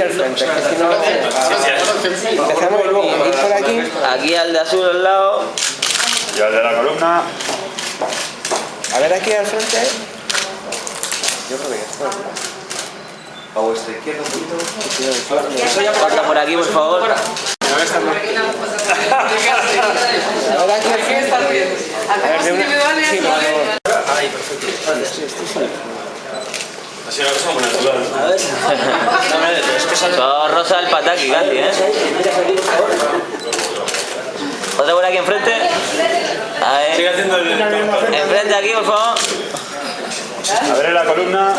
al frente, que si no... Empezamos y ir por aquí. Aquí al de azul al lado. Y al de la columna. A ver aquí al frente. Yo creo que ya está. A vuestra izquierda un poquito. Corta por aquí, por favor. A ver aquí al frente. A ver, de una... Sí, por favor. Ahí, perfecto. Ha sido una cosa muy natural. Todo rosa el pataki casi, ¿eh? Otra por aquí enfrente. Sigue Ahí. haciendo el... Enfrente aquí, por favor. A ver en la columna.